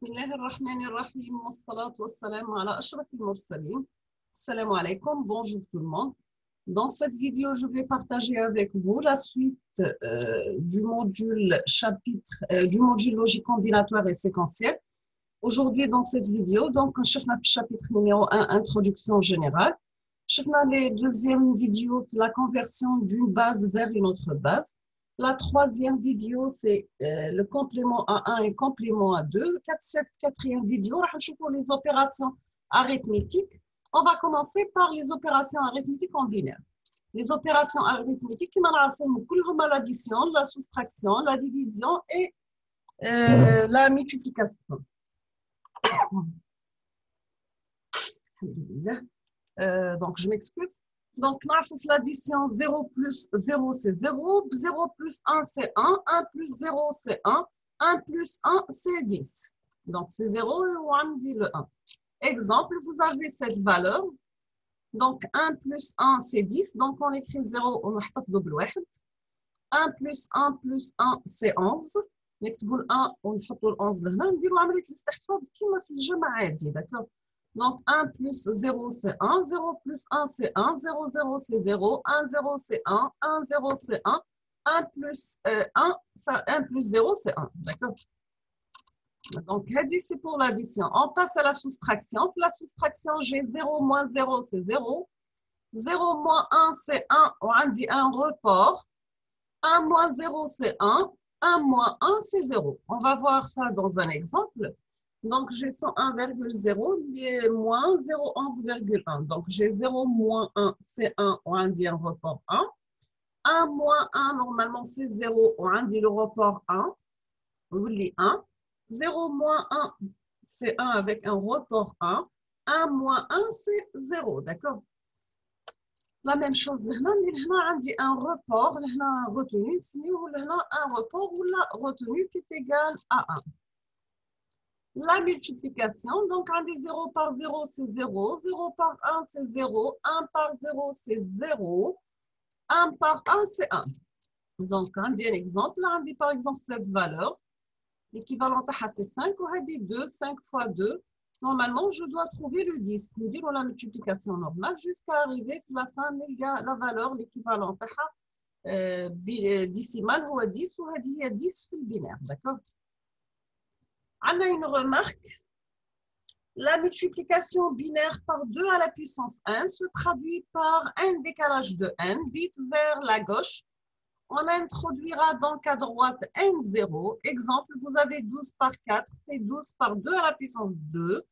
بسم الله الرحمن الرحيم والصلاة والسلام على أشرف المرسلين. Salam alaikum, bonjour tout le monde. Dans cette vidéo, je vais partager avec vous la suite du module logique combinatoire et séquentielle. Aujourd'hui, dans cette vidéo, donc, on a le chapitre numéro 1, introduction générale. On a les deuxième vidéo, la conversion d'une base vers une autre base. La troisième vidéo, c'est le complément A1 et complément A2. Cette quatrième vidéo, on va voir les opérations arithmétiques. On va commencer par les opérations arithmétiques en binaire. Les opérations arithmétiques, l'addition, la soustraction, la division et la multiplication. Donc, je m'excuse. Donc, l'addition 0 plus 0, c'est 0. 0 plus 1, c'est 1. 1 plus 0, c'est 1. 1 plus 1, c'est 10. Donc, c'est 0 et on dit le 1. Exemple, vous avez cette valeur. Donc, 1 plus 1, c'est 10. Donc, on écrit 0, on a double 1 plus 1 plus 1, c'est 11. نكتبوا ال 1 ونحطوا ال 11 لهنا نديروا عملية الاستحفاظ كما في الجمع عادي d'accord. Donc 1 plus 0 c'est 1, 0 plus 1 c'est 1, 0 0 c'est 0, 1 0 c'est 1, 1 0 c'est 1, 1 plus 1, ça, 1 plus 0 c'est 1, d'accord. Donc c'est pour l'addition. On passe à la soustraction. Pour la soustraction, j'ai 0 moins 0 c'est 0, 0 moins 1 c'est 1, on dit un report, 1 moins 0 c'est 1, 1 moins 1 c'est 0. On va voir ça dans un exemple. Donc, j'ai 101,0 moins 011,1. Donc, j'ai 0 moins 1, c'est 1, on dit un report 1. 1 moins 1, normalement, c'est 0, on dit le report 1. Vous voulez 1. 0 moins 1, c'est 1 avec un report 1. 1 moins 1, c'est 0, d'accord. La même chose, on dit un report, un retenu, un report ou la retenue qui est égale à 1. La multiplication, donc on dit 0 par 0 c'est 0, 0 par 1 c'est 0, 1 par 0 c'est 0, 1 par 1 c'est 1. Donc on dit un exemple, on dit par exemple cette valeur, l'équivalent à c'est 5, on dit 2, 5 fois 2. Normalement, je dois trouver le 10. Nous dirons la multiplication normale jusqu'à arriver à la fin, la valeur, l'équivalent à décimal, ou 10, ou 10 le binaire, d'accord? On a une remarque. La multiplication binaire par 2 à la puissance 1 se traduit par un décalage de n bits vers la gauche. On introduira donc à droite n0. Exemple, vous avez 12 par 4, c'est 12 par 2 à la puissance 2.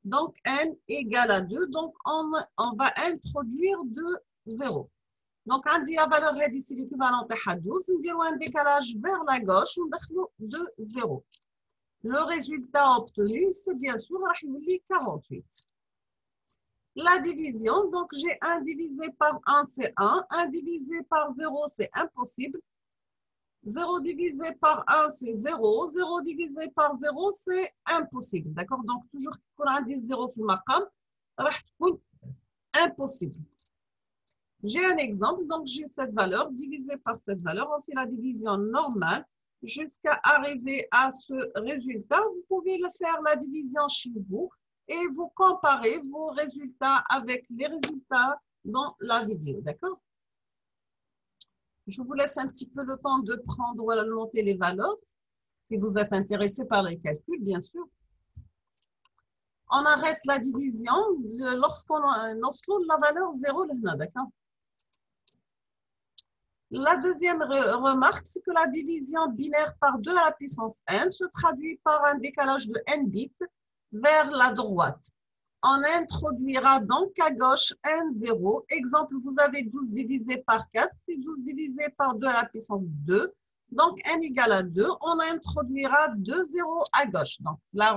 Donc, n égale à 2. Donc, on va introduire 2, 0. Donc, on dit la valeur ici l'équivalent à 12. On dit un décalage vers la gauche, on va 2, 0. Le résultat obtenu, c'est bien sûr 48. La division, donc j'ai 1 divisé par 1, c'est 1. 1 divisé par 0, c'est impossible. 0 divisé par 1, c'est 0. 0 divisé par 0, c'est impossible. D'accord? Donc, toujours qu'on a dit 0 في المقام, راح تكون impossible. J'ai un exemple, donc j'ai cette valeur divisée par cette valeur. On fait la division normale jusqu'à arriver à ce résultat. Vous pouvez le faire la division chez vous et vous comparez vos résultats avec les résultats dans la vidéo. D'accord? Je vous laisse un petit peu le temps de prendre ou de monter les valeurs, si vous êtes intéressé par les calculs, bien sûr. On arrête la division lorsqu'on la valeur 0, d'accord? La deuxième remarque, c'est que la division binaire par 2 à la puissance n se traduit par un décalage de n bits vers la droite. On introduira donc à gauche n0. Exemple, vous avez 12 divisé par 4, c'est 12 divisé par 2 à la puissance 2. Donc, n égale à 2. On introduira 2 0 à gauche. Donc, la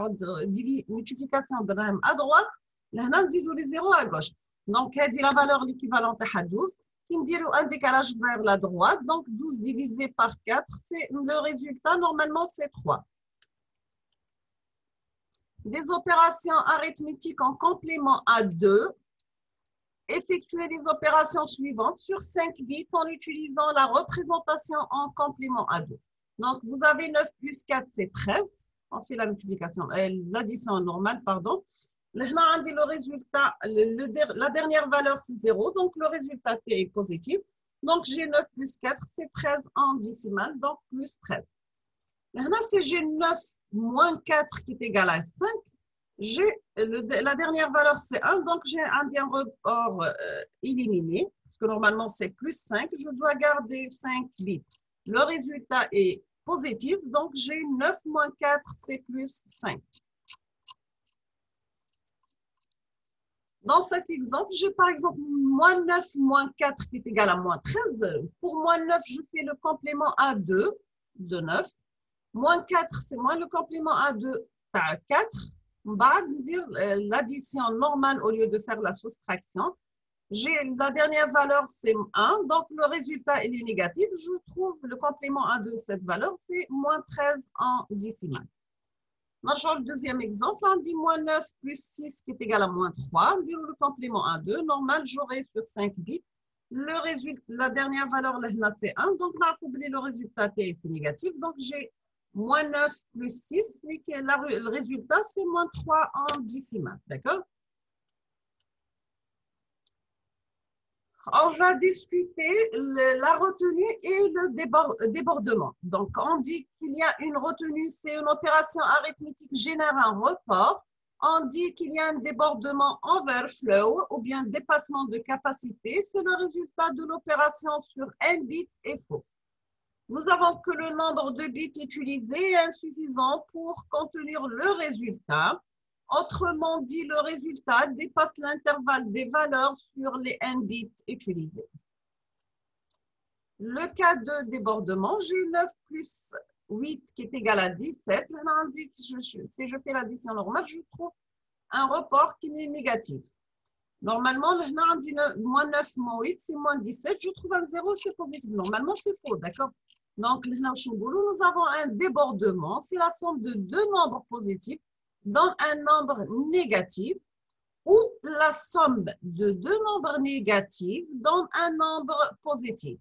multiplication de la à droite, là, on dit les 0 à gauche. Donc, elle dit la valeur l'équivalente à 12. Un décalage vers la droite, donc 12 divisé par 4, c'est le résultat, normalement c'est 3. Des opérations arithmétiques en complément à 2. Effectuez les opérations suivantes sur 5 bits en utilisant la représentation en complément à 2. Donc, vous avez 9 plus 4, c'est 13. On fait la multiplication, l'addition normale, pardon. Là, on dit le résultat, la dernière valeur, c'est 0. Donc, le résultat T est positif. Donc, j'ai 9 plus 4, c'est 13 en décimale, donc plus 13. Là, si j'ai 9 moins 4 qui est égal à 5, la dernière valeur, c'est 1. Donc, j'ai un report éliminé. Parce que normalement, c'est plus 5. Je dois garder 5 bits. Le résultat est positif. Donc, j'ai 9 moins 4, c'est plus 5. Dans cet exemple, j'ai par exemple moins 9 moins 4 qui est égal à moins 13. Pour moins 9, je fais le complément à 2 de 9. Moins 4, c'est moins le complément à 2, à 4. On va dire l'addition normale au lieu de faire la soustraction. La dernière valeur, c'est 1. Donc, le résultat est négatif. Je trouve le complément à 2, cette valeur, c'est moins 13 en décimale. Dans le deuxième exemple, on dit moins 9 plus 6 qui est égal à moins 3. On dit le complément à 2. Normal, j'aurai sur 5 bits. Le résultat, la dernière valeur, là, c'est 1. Donc, là, il faut oublier le résultat T, c'est négatif. Donc, j'ai moins 9 plus 6. Et le résultat, c'est moins 3 en décimale. D'accord? On va discuter la retenue et le débordement. Donc, on dit qu'il y a une retenue, c'est une opération arithmétique génère un report. On dit qu'il y a un débordement overflow ou bien dépassement de capacité. C'est le résultat de l'opération sur n bits est faux. Nous avons que le nombre de bits utilisés est insuffisant pour contenir le résultat. Autrement dit, le résultat dépasse l'intervalle des valeurs sur les n bits utilisés. Le cas de débordement, j'ai 9 plus 8 qui est égal à 17. Là, on dit que si je fais l'addition normale, je trouve un report qui est négatif. Normalement, là, on dit moins 9 moins 8, c'est moins 17. Je trouve un 0, c'est positif. Normalement, c'est faux, d'accord? Donc, nous avons un débordement. C'est la somme de deux nombres positifs dans un nombre négatif ou la somme de deux nombres négatifs dans un nombre positif.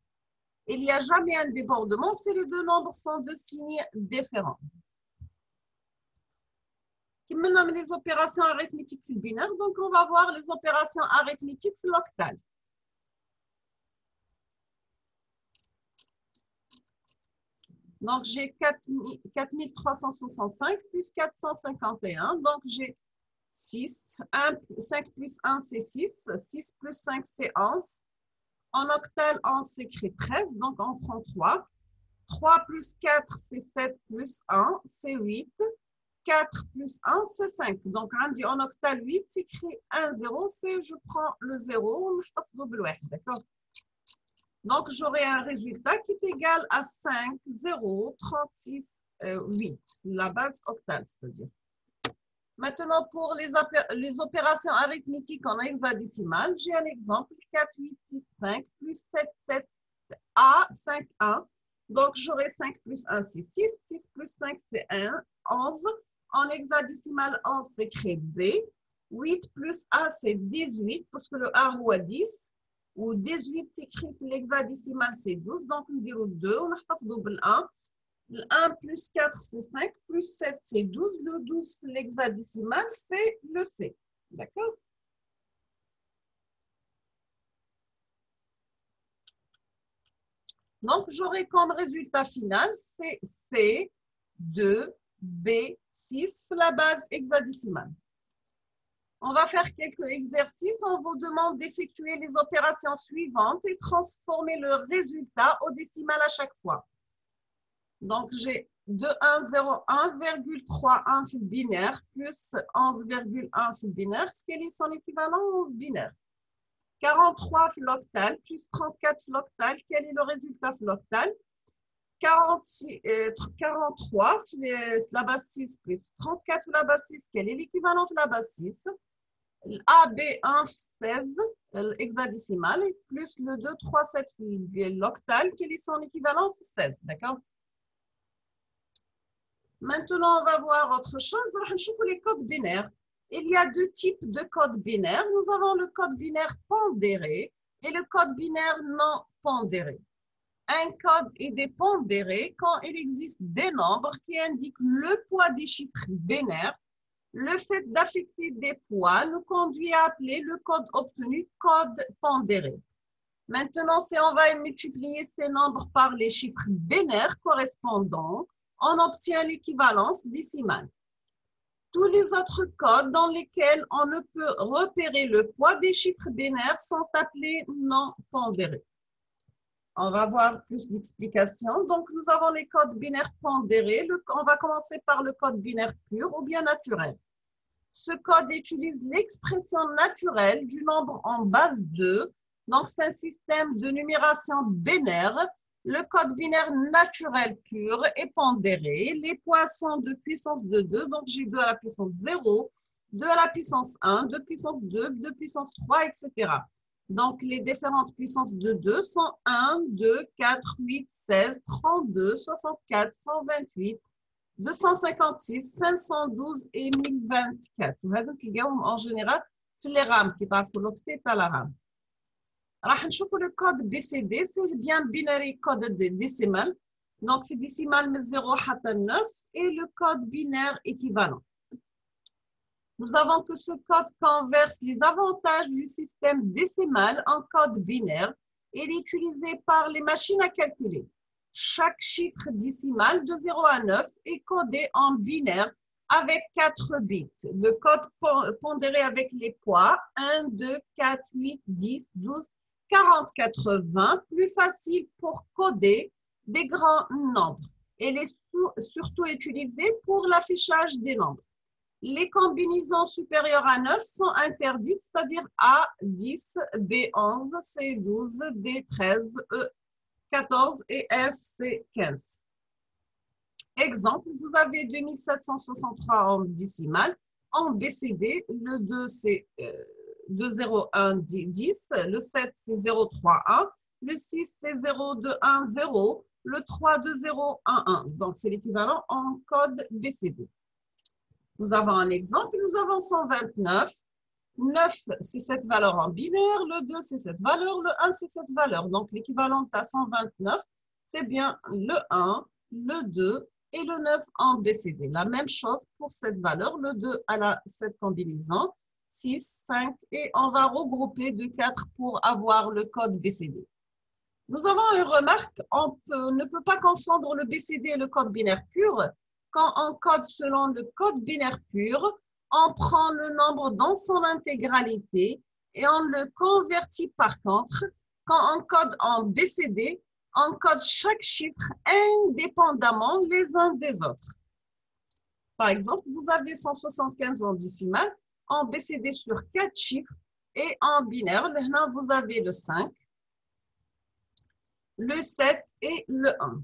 Il n'y a jamais un débordement si les deux nombres sont de signes différents. Qui me nomme les opérations arithmétiques binaires. Donc, on va voir les opérations arithmétiques l'octale. Donc, j'ai 4365 plus 451. Donc, j'ai 6. 5 plus 1, c'est 6. 6 plus 5, c'est 11. En octal, on s'écrit 13. Donc, on prend 3. 3 plus 4, c'est 7 plus 1, c'est 8. 4 plus 1, c'est 5. Donc, on dit en octal 8, s'écrit 1, 0. C'est je prends le 0, d'accord? Donc, j'aurai un résultat qui est égal à 5, 0, 36, 8. La base octale, c'est-à-dire. Maintenant, pour les opérations arithmétiques en hexadécimal, j'ai un exemple. 4, 8, 6, 5, plus 7, 7, A, 5, 1. Donc, j'aurai 5 plus 1, c'est 6. 6 plus 5, c'est 1, 11. En hexadécimal, 11 s'écrit B. 8 plus 1, c'est 18, parce que le A ou à 10. Ou 18 s'écrit l'hexadécimal, c'est 12. Donc, on dit 2, on a double 1. 1 plus 4, c'est 5. Plus 7, c'est 12. Le 12, l'hexadécimal, c'est le C. D'accord? Donc, j'aurai comme résultat final, c'est C, 2, B, 6, la base hexadécimale. On va faire quelques exercices. On vous demande d'effectuer les opérations suivantes et transformer le résultat au décimal à chaque fois. Donc, j'ai 2101,31 fil binaire plus 11,1 fil binaire. Quel est son équivalent au binaire? 43 fil octal plus 34 fil octal. Quel est le résultat fil octal? 43 la base 6 plus 34 la base 6. Quel est l'équivalent de la base 6? AB1, 16, hexadécimal, plus le 2, 3, 7, l'octal, quel est son équivalent? 16, d'accord? Maintenant, on va voir autre chose. On va voir les codes binaires. Il y a deux types de codes binaires. Nous avons le code binaire pondéré et le code binaire non pondéré. Un code est dépondéré quand il existe des nombres qui indiquent le poids des chiffres binaires. Le fait d'affecter des poids nous conduit à appeler le code obtenu code pondéré. Maintenant, si on va multiplier ces nombres par les chiffres binaires correspondants, on obtient l'équivalence décimale. Tous les autres codes dans lesquels on ne peut repérer le poids des chiffres binaires sont appelés non pondérés. On va voir plus d'explications. Donc, nous avons les codes binaires pondérés. On va commencer par le code binaire pur ou bien naturel. Ce code utilise l'expression naturelle du nombre en base 2. Donc, c'est un système de numération binaire. Le code binaire naturel pur est pondéré. Les poids sont de puissance de 2. Donc, j'ai 2 à la puissance 0, 2 à la puissance 1, 2 puissance 2, 2 puissance 3, etc. Donc, les différentes puissances de 2 sont 1, 2, 4, 8, 16, 32, 64, 128, 256, 512 et 1024. وهذا تلقاهم en général في les RAM qui تعرفوا l'octet تاع la RAM. راح نشوفوا le code BCD, c'est bien binary code décimal. Donc, في décimal من 0 حتى 9 et le code binaire équivalent. Nous avons que ce code converse les avantages du système décimal en code binaire et il est utilisé par les machines à calculer. Chaque chiffre décimal de 0 à 9 est codé en binaire avec 4 bits. Le code pondéré avec les poids 1, 2, 4, 8, 10, 12, 40, 80, plus facile pour coder des grands nombres. Il est surtout utilisé pour l'affichage des nombres. Les combinaisons supérieures à 9 sont interdites, c'est-à-dire A10, B11, C12, D13, E14 et FC15. Exemple, vous avez 2763 en décimale. En BCD, le 2 c'est 20110, le 7 c'est 031, le 6 c'est 0210, le 32011. Donc, c'est l'équivalent en code BCD. Nous avons un exemple, nous avons 129. 9, c'est cette valeur en binaire. Le 2, c'est cette valeur. Le 1, c'est cette valeur. Donc, l'équivalent à 129, c'est bien le 1, le 2 et le 9 en BCD. La même chose pour cette valeur. Le 2 a cette combinaison. 6, 5 et on va regrouper de 4 pour avoir le code BCD. Nous avons une remarque, on ne peut pas confondre le BCD et le code binaire pur. Quand on code selon le code binaire pur, on prend le nombre dans son intégralité et on le convertit par contre. Quand on code en BCD, on code chaque chiffre indépendamment les uns des autres. Par exemple, vous avez 175 en décimale, en BCD sur 4 chiffres et en binaire, là, vous avez le 5, le 7 et le 1.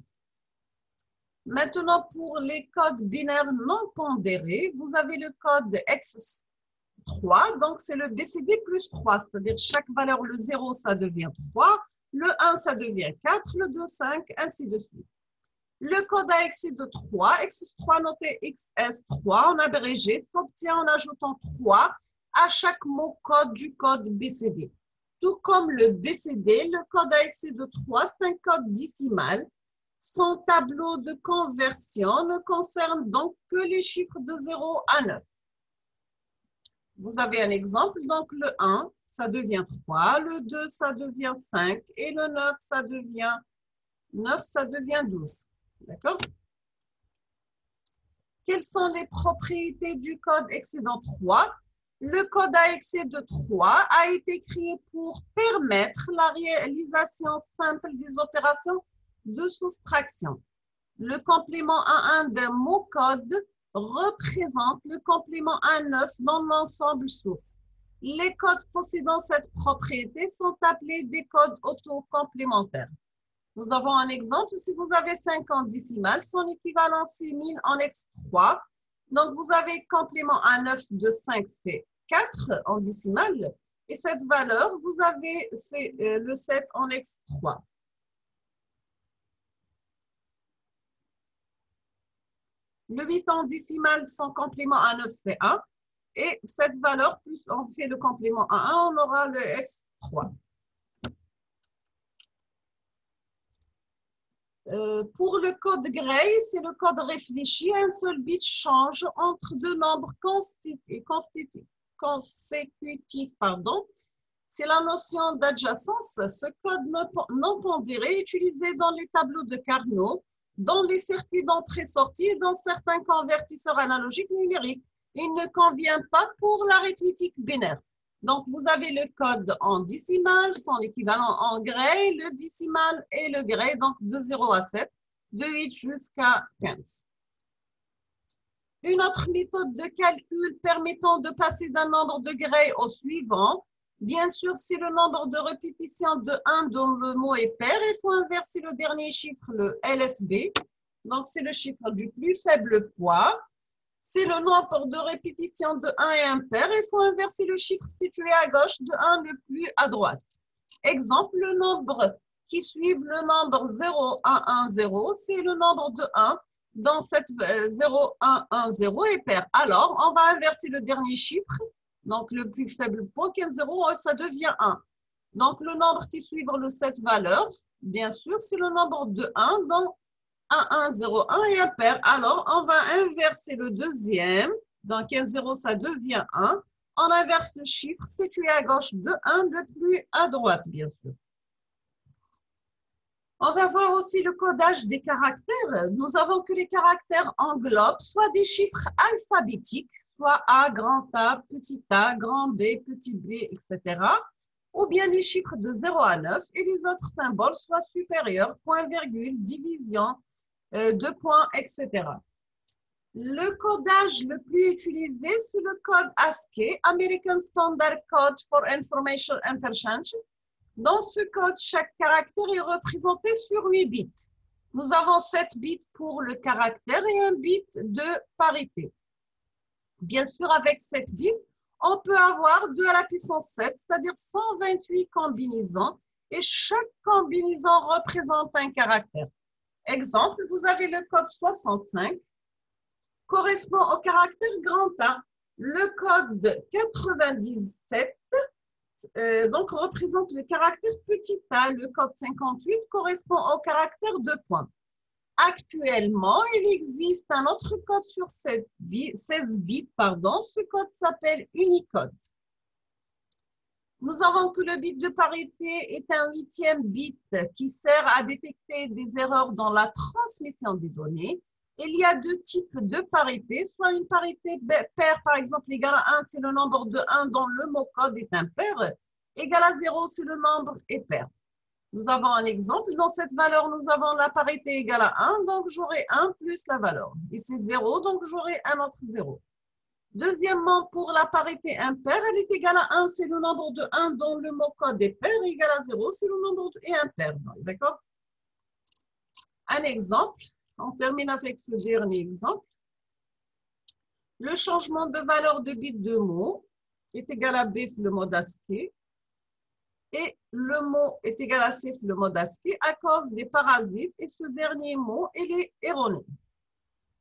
Maintenant, pour les codes binaires non pondérés, vous avez le code X3, donc c'est le BCD plus 3, c'est-à-dire chaque valeur, le 0, ça devient 3, le 1, ça devient 4, le 2, 5, ainsi de suite. Le code AX est de 3, X3 noté XS3 en abrégé s'obtient en ajoutant 3 à chaque mot code du code BCD. Tout comme le BCD, le code AX est de 3, c'est un code décimal. Son tableau de conversion ne concerne donc que les chiffres de 0 à 9. Vous avez un exemple, donc le 1, ça devient 3, le 2, ça devient 5, et le 9, ça devient 12. D'accord? Quelles sont les propriétés du code excédant 3? Le code à excès de 3 a été créé pour permettre la réalisation simple des opérations de soustraction. Le complément A1 d'un mot code représente le complément A9 dans l'ensemble source. Les codes possédant cette propriété sont appelés des codes autocomplémentaires. Nous avons un exemple. Si vous avez 5 en décimale, son équivalent c'est 1000 en X3. Donc, vous avez complément A9 de 5, c'est 4 en décimale. Et cette valeur, vous avez le 7 en X3. Le 8 en décimale, son complément A9, c'est 1. Et cette valeur, plus on fait le complément A1, on aura le X3. Pour le code Gray, c'est le code réfléchi. Un seul bit change entre deux nombres consécutifs. C'est la notion d'adjacence. Ce code non pondéré est utilisé dans les tableaux de Carnot, dans les circuits d'entrée-sortie et dans certains convertisseurs analogiques numériques. Il ne convient pas pour l'arithmétique binaire. Donc, vous avez le code en décimal, son équivalent en Gray, le décimal et le Gray, donc de 0 à 7, de 8 jusqu'à 15. Une autre méthode de calcul permettant de passer d'un nombre de Gray au suivant, bien sûr, c'est le nombre de répétitions de 1 dont le mot est pair. Il faut inverser le dernier chiffre, le LSB. Donc, c'est le chiffre du plus faible poids. C'est le nombre de répétitions de 1 et impair. Il faut inverser le chiffre situé à gauche de 1 le plus à droite. Exemple, le nombre qui suit le nombre 0, 1, 1, 0, c'est le nombre de 1 dans cette 0, 1, 1, 0 est pair. Alors, on va inverser le dernier chiffre. Donc, le plus faible point, 15, 0, ça devient 1. Donc, le nombre qui suit cette valeur, bien sûr, c'est le nombre de 1 dans 1, 1, 0, 1 et impair. Alors, on va inverser le deuxième. Dans 15, 0, ça devient 1. On inverse le chiffre situé à gauche de 1, le plus à droite, bien sûr. On va voir aussi le codage des caractères. Nous avons que les caractères englobent soit des chiffres alphabétiques, soit A, grand A, petit a, grand B, petit b, etc. Ou bien les chiffres de 0 à 9 et les autres symboles, soit supérieurs, point, virgule, division, deux points, etc. Le codage le plus utilisé, c'est le code ASCII, American Standard Code for Information Interchange. Dans ce code, chaque caractère est représenté sur 8 bits. Nous avons 7 bits pour le caractère et un bit de parité. Bien sûr, avec 7 bits, on peut avoir 2 à la puissance 7, c'est-à-dire 128 combinaisons, et chaque combinaison représente un caractère. Exemple, vous avez le code 65, correspond au caractère grand A. Le code 97, donc représente le caractère petit a. Le code 58 correspond au caractère 2 points. Actuellement, il existe un autre code sur 16 bits. Ce code s'appelle Unicode. Nous avons que le bit de parité est un 8e bit qui sert à détecter des erreurs dans la transmission des données. Il y a 2 types de parité, soit une parité paire, par exemple, égale à 1, c'est le nombre de 1 dont le mot code est impair, égal à 0, c'est le nombre est pair. Nous avons un exemple. Dans cette valeur, nous avons la parité égale à 1, donc j'aurai 1 plus la valeur. Et c'est 0, donc j'aurai un autre 0. Deuxièmement, pour la parité impaire, elle est égale à 1, c'est le nombre de 1 dont le mot code est pair, égal à 0, c'est le nombre de impair. D'accord? Un exemple, on termine avec ce dernier exemple. Le changement de valeur de bit de mot est égal à B le mode ASCII. Et le mot est égal à C le mode ASCII à cause des parasites et ce dernier mot, il est erroné.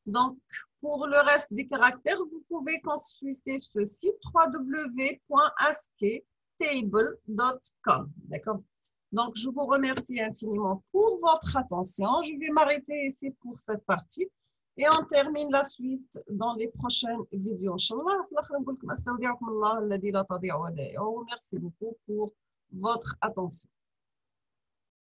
Donc, pour le reste des caractères, vous pouvez consulter ce site www.ascitable.com. D'accord? Donc, je vous remercie infiniment pour votre attention. Je vais m'arrêter ici pour cette partie et on termine la suite dans les prochaines vidéos. Inch'Allah, merci beaucoup pour votre attention.